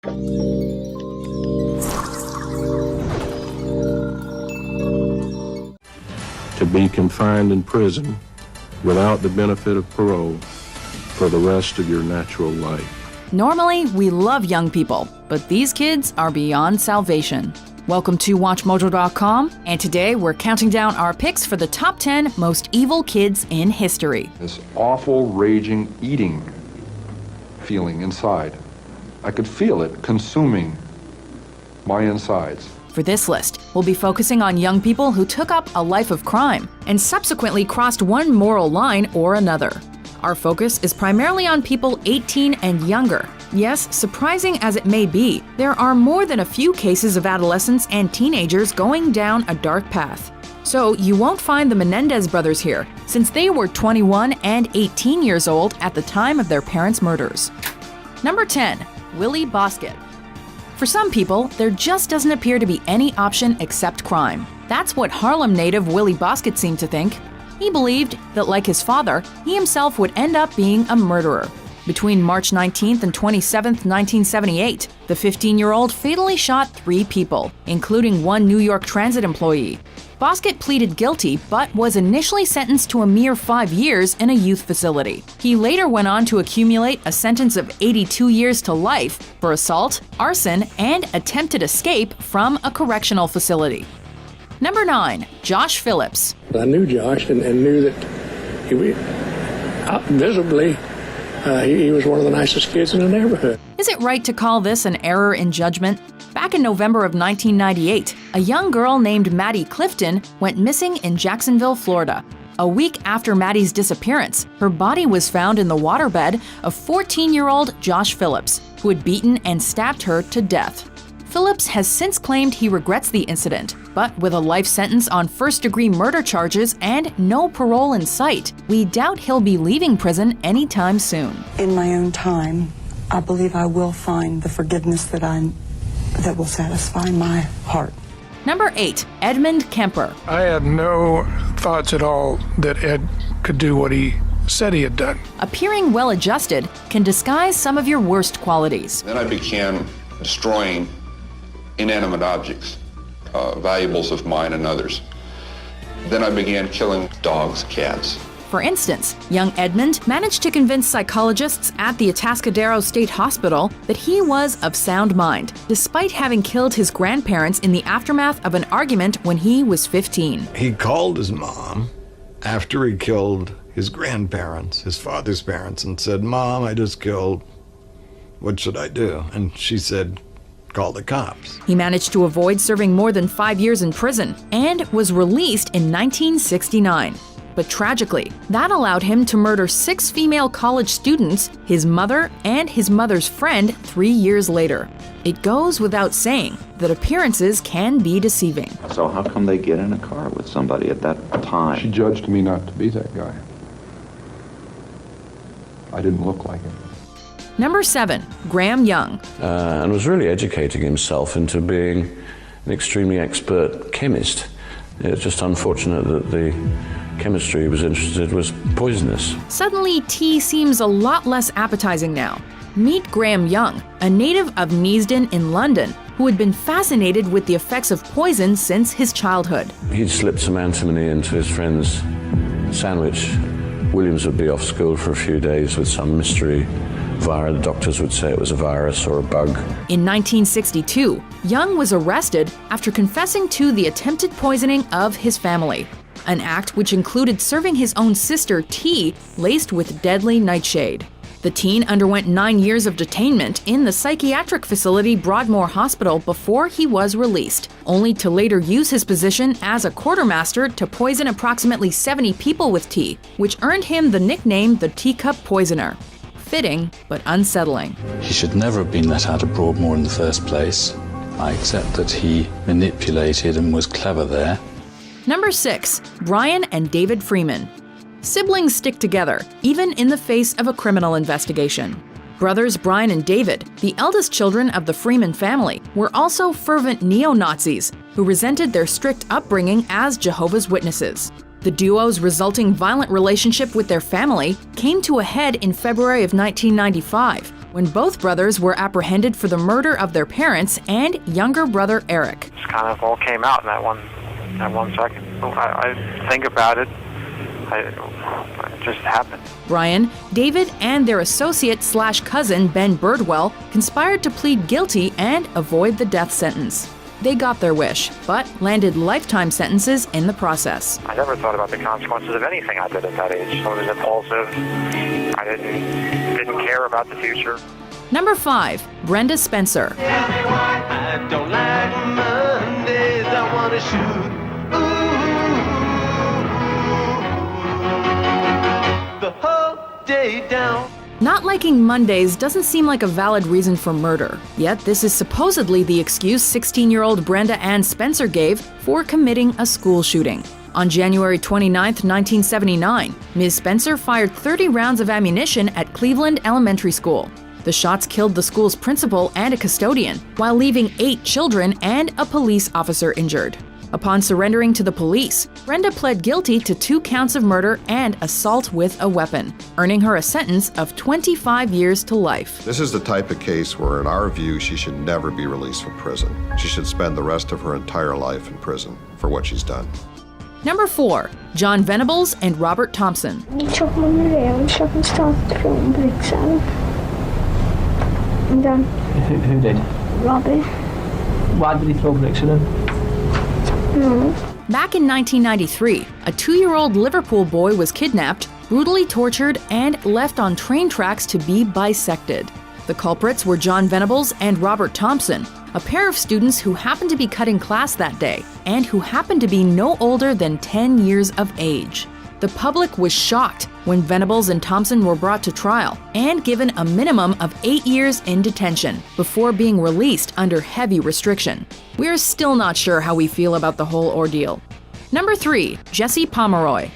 To be confined in prison without the benefit of parole for the rest of your natural life. Normally, we love young people, but these kids are beyond salvation. Welcome to WatchMojo.com, and today we're counting down our picks for the top 10 most evil kids in history. This awful, raging, eating feeling inside. I could feel it consuming my insides. For this list, we'll be focusing on young people who took up a life of crime and subsequently crossed one moral line or another. Our focus is primarily on people 18 and younger. Yes, surprising as it may be, there are more than a few cases of adolescents and teenagers going down a dark path. So you won't find the Menendez brothers here, since they were 21 and 18 years old at the time of their parents' murders. Number 10. Willy Basket. For some people, there just doesn't appear to be any option except crime. That's what Harlem native Willy Basket seemed to think. He believed that, like his father, he himself would end up being a murderer. Between March 19th and 27th, 1978, the 15-year-old fatally shot 3 people, including one New York Transit employee. Basket pleaded guilty, but was initially sentenced to a mere 5 years in a youth facility. He later went on to accumulate a sentence of 82 years to life for assault, arson, and attempted escape from a correctional facility. Number 9. Josh Phillips. I knew Josh and knew that visibly he was one of the nicest kids in the neighborhood. Is it right to call this an error in judgment? Back in November of 1998, a young girl named Maddie Clifton went missing in Jacksonville, Florida. A week after Maddie's disappearance, her body was found in the waterbed of 14-year-old Josh Phillips, who had beaten and stabbed her to death. Phillips has since claimed he regrets the incident, but with a life sentence on first-degree murder charges and no parole in sight, we doubt he'll be leaving prison anytime soon. In my own time, I believe I will find the forgiveness that will satisfy my heart. Number 8. Edmund Kemper. I had no thoughts at all that Ed could do what he said he had done. Appearing well-adjusted can disguise some of your worst qualities. Then I began destroying inanimate objects, valuables of mine and others. Then I began killing dogs, cats. For instance, young Edmund managed to convince psychologists at the Atascadero State Hospital that he was of sound mind, despite having killed his grandparents in the aftermath of an argument when he was 15. He called his mom after he killed his grandparents, his father's parents, and said, "Mom, I just killed. What should I do?" And she said, "Call the cops." He managed to avoid serving more than 5 years in prison and was released in 1969. But tragically, that allowed him to murder 6 female college students, his mother, and his mother's friend 3 years later. It goes without saying that appearances can be deceiving. So how come they get in a car with somebody at that time? She judged me not to be that guy. I didn't look like him. Number 7. Graham Young. And was really educating himself into being an extremely expert chemist. It's just unfortunate that the chemistry he was interested in was poisonous. Suddenly, tea seems a lot less appetizing now. Meet Graham Young, a native of Neasden in London, who had been fascinated with the effects of poison since his childhood. He'd slipped some antimony into his friend's sandwich. Williams would be off school for a few days with some mystery virus. The doctors would say it was a virus or a bug. In 1962, Young was arrested after confessing to the attempted poisoning of his family, an act which included serving his own sister tea laced with deadly nightshade. The teen underwent 9 years of detainment in the psychiatric facility Broadmoor Hospital before he was released, only to later use his position as a quartermaster to poison approximately 70 people with tea, which earned him the nickname the Teacup Poisoner. Fitting, but unsettling. He should never have been let out of Broadmoor in the first place. I accept that he manipulated and was clever there. Number 6. Brian and David Freeman. Siblings stick together, even in the face of a criminal investigation. Brothers Brian and David, the eldest children of the Freeman family, were also fervent neo-Nazis who resented their strict upbringing as Jehovah's Witnesses. The duo's resulting violent relationship with their family came to a head in February of 1995, when both brothers were apprehended for the murder of their parents and younger brother Eric. It kind of all came out in that one second. I think about it. It just happened. Brian, David, and their associate/cousin Ben Birdwell conspired to plead guilty and avoid the death sentence. They got their wish, but landed lifetime sentences in the process. I never thought about the consequences of anything I did at that age. I was impulsive. I didn't care about the future. Number 5, Brenda Spencer. I don't like Mondays, I want to shoot. The whole day down. Not liking Mondays doesn't seem like a valid reason for murder, yet this is supposedly the excuse 16-year-old Brenda Ann Spencer gave for committing a school shooting. On January 29, 1979, Ms. Spencer fired 30 rounds of ammunition at Cleveland Elementary School. The shots killed the school's principal and a custodian, while leaving 8 children and a police officer injured. Upon surrendering to the police, Brenda pled guilty to 2 counts of murder and assault with a weapon, earning her a sentence of 25 years to life. This is the type of case where, in our view, she should never be released from prison. She should spend the rest of her entire life in prison for what she's done. Number 4, John Venables and Robert Thompson. I'm done. Who did? Robert. Why did he throw bricks at him? Back in 1993, a 2-year-old Liverpool boy was kidnapped, brutally tortured, and left on train tracks to be bisected. The culprits were John Venables and Robert Thompson, a pair of students who happened to be cutting class that day and who happened to be no older than 10 years of age. The public was shocked when Venables and Thompson were brought to trial and given a minimum of 8 years in detention before being released under heavy restriction. We're still not sure how we feel about the whole ordeal. Number 3, Jesse Pomeroy.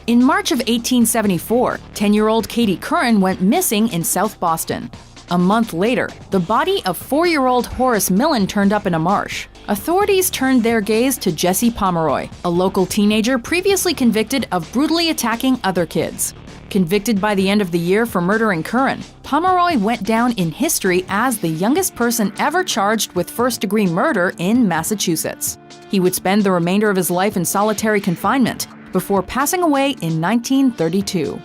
In March of 1874, 10-year-old Katie Curran went missing in South Boston. A month later, the body of 4-year-old Horace Millen turned up in a marsh. Authorities turned their gaze to Jesse Pomeroy, a local teenager previously convicted of brutally attacking other kids. Convicted by the end of the year for murdering Curran, Pomeroy went down in history as the youngest person ever charged with first-degree murder in Massachusetts. He would spend the remainder of his life in solitary confinement before passing away in 1932.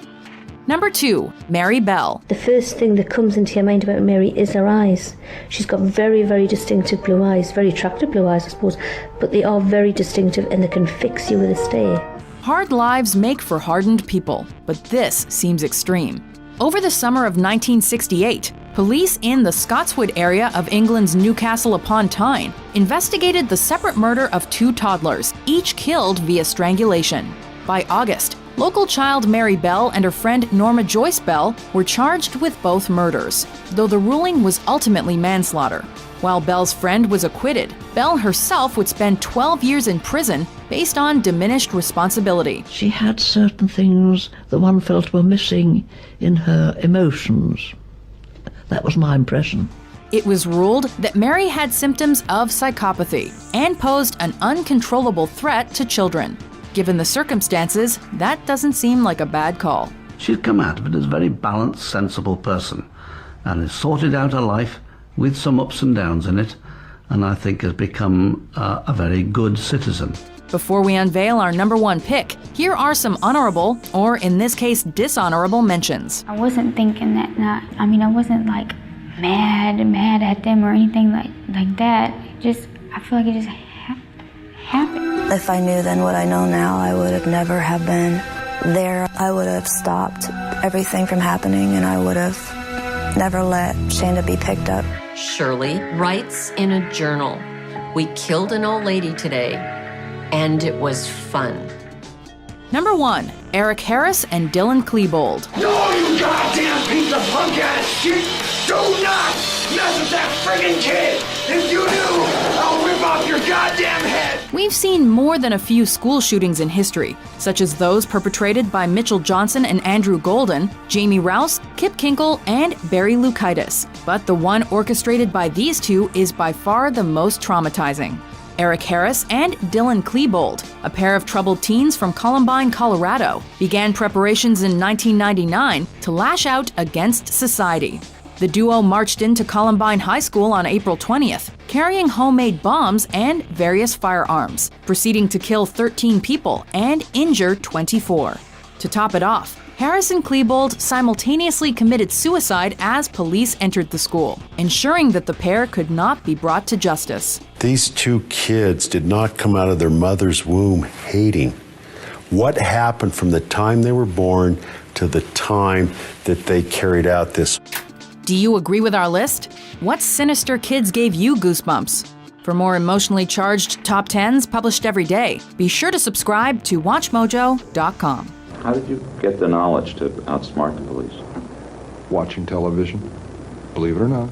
Number 2, Mary Bell. The first thing that comes into your mind about Mary is her eyes. She's got very, very distinctive blue eyes, very attractive blue eyes, I suppose, but they are very distinctive and they can fix you with a stare. Hard lives make for hardened people, but this seems extreme. Over the summer of 1968, police in the Scotswood area of England's Newcastle upon Tyne investigated the separate murder of 2 toddlers, each killed via strangulation. By August, local child Mary Bell and her friend Norma Joyce Bell were charged with both murders, though the ruling was ultimately manslaughter. While Bell's friend was acquitted, Bell herself would spend 12 years in prison based on diminished responsibility. She had certain things that one felt were missing in her emotions. That was my impression. It was ruled that Mary had symptoms of psychopathy and posed an uncontrollable threat to children. Given the circumstances, that doesn't seem like a bad call. She'd come out of it as a very balanced, sensible person and has sorted out her life with some ups and downs in it, and I think has become a very good citizen. Before we unveil our number 1 pick, here are some honorable, or in this case, dishonorable mentions. I wasn't thinking that night. I wasn't like mad at them or anything like that. I feel like it just happened. If I knew then what I know now, I would have never have been there. I would have stopped everything from happening, and I would have never let Shanda be picked up. Shirley writes in a journal, "We killed an old lady today, and it was fun." Number 1, Eric Harris and Dylan Klebold. No, you goddamn piece of punk-ass shit! Do not mess with that friggin' kid! If you do, I'll rip off your goddamn head! We've seen more than a few school shootings in history, such as those perpetrated by Mitchell Johnson and Andrew Golden, Jamie Rouse, Kip Kinkle, and Barry Lukaitis. But the one orchestrated by these 2 is by far the most traumatizing. Eric Harris and Dylan Klebold, a pair of troubled teens from Columbine, Colorado, began preparations in 1999 to lash out against society. The duo marched into Columbine High School on April 20th, carrying homemade bombs and various firearms, proceeding to kill 13 people and injure 24. To top it off, Harris and Klebold simultaneously committed suicide as police entered the school, ensuring that the pair could not be brought to justice. These two kids did not come out of their mother's womb hating. What happened from the time they were born to the time that they carried out this? Do you agree with our list? What sinister kids gave you goosebumps? For more emotionally charged top 10s published every day, be sure to subscribe to WatchMojo.com. How did you get the knowledge to outsmart the police? Watching television, believe it or not.